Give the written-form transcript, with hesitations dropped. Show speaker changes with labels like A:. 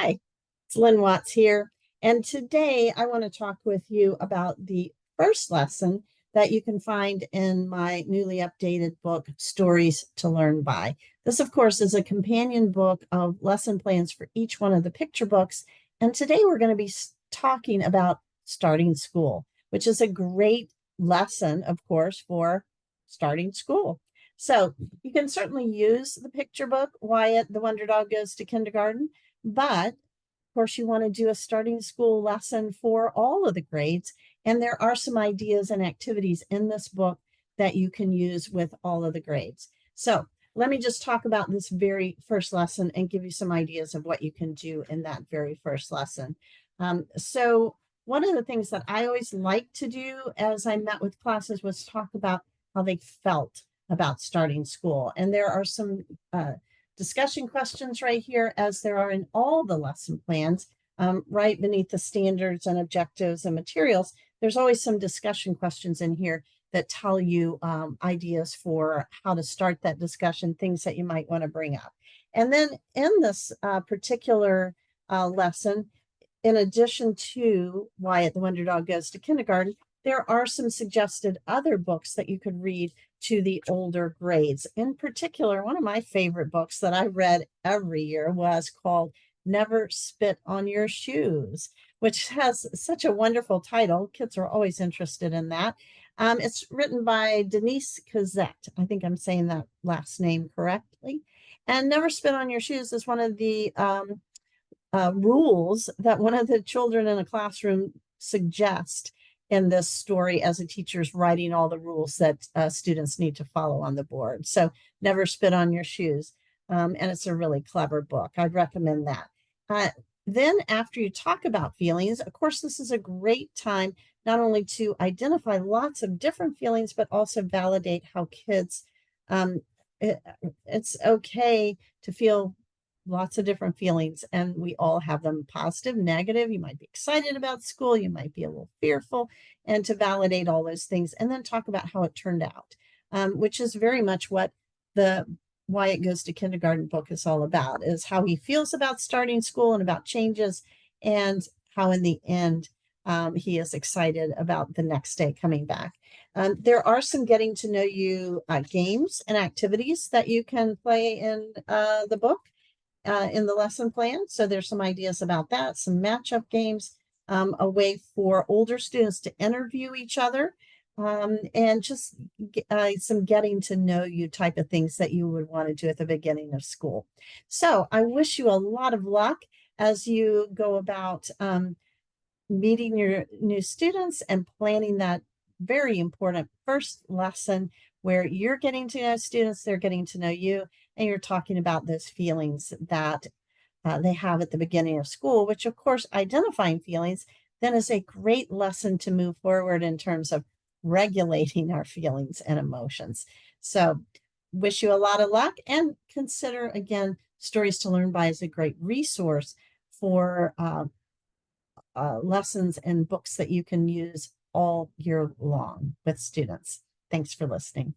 A: Hi, it's Lynn Watts here. And today I want to talk with you about the first lesson that you can find in my newly updated book, Stories to Learn By. This, of course, is a companion book of lesson plans for each one of the picture books. And today we're going to be talking about starting school, which is a great lesson, of course, for starting school. So you can certainly use the picture book, Wyatt the Wonder Dog Goes to Kindergarten, but of course, you want to do a starting school lesson for all of the grades. And there are some ideas and activities in this book that you can use with all of the grades. So let me just talk about this very first lesson and give you some ideas of what you can do in that very first lesson. So one of the things that I always liked to do as I met with classes was talk about how they felt about starting school. And there are some discussion questions right here, as there are in all the lesson plans, right beneath the standards and objectives and materials. There's always some discussion questions in here that tell you ideas for how to start that discussion, things that you might want to bring up. And then in this particular lesson, in addition to Wyatt the Wonder Dog Goes to Kindergarten, there are some suggested other books that you could read to the older grades. In particular, one of my favorite books that I read every year was called Never Spit on Your Shoes, which has such a wonderful title. Kids are always interested in that. It's written by Denise Cosette. I think I'm saying that last name correctly. And Never Spit on Your Shoes is one of the rules that one of the children in a classroom suggest in this story as a teacher's writing all the rules that students need to follow on the board. So never spit on your shoes. And it's a really clever book. I'd recommend that. Then after you talk about feelings, of course, this is a great time not only to identify lots of different feelings, but also validate how kids, it's okay to feel lots of different feelings, and we all have them: positive, negative. You might be excited about school, you might be a little fearful, and to validate all those things and then talk about how it turned out, which is very much what the Wyatt Goes to Kindergarten book is all about, is how he feels about starting school and about changes, and how in the end he is excited about the next day coming back. There are some getting to know you games and activities that you can play in the book, in the lesson plan. So there's some ideas about that, some matchup games, a way for older students to interview each other, and just some getting to know you type of things that you would want to do at the beginning of school. So I wish you a lot of luck as you go about meeting your new students and planning that very important first lesson where you're getting to know students, they're getting to know you, and you're talking about those feelings that they have at the beginning of school, which of course, identifying feelings then is a great lesson to move forward in terms of regulating our feelings and emotions. So wish you a lot of luck, and consider again, Stories to Learn By is a great resource for lessons and books that you can use all year long with students. Thanks for listening.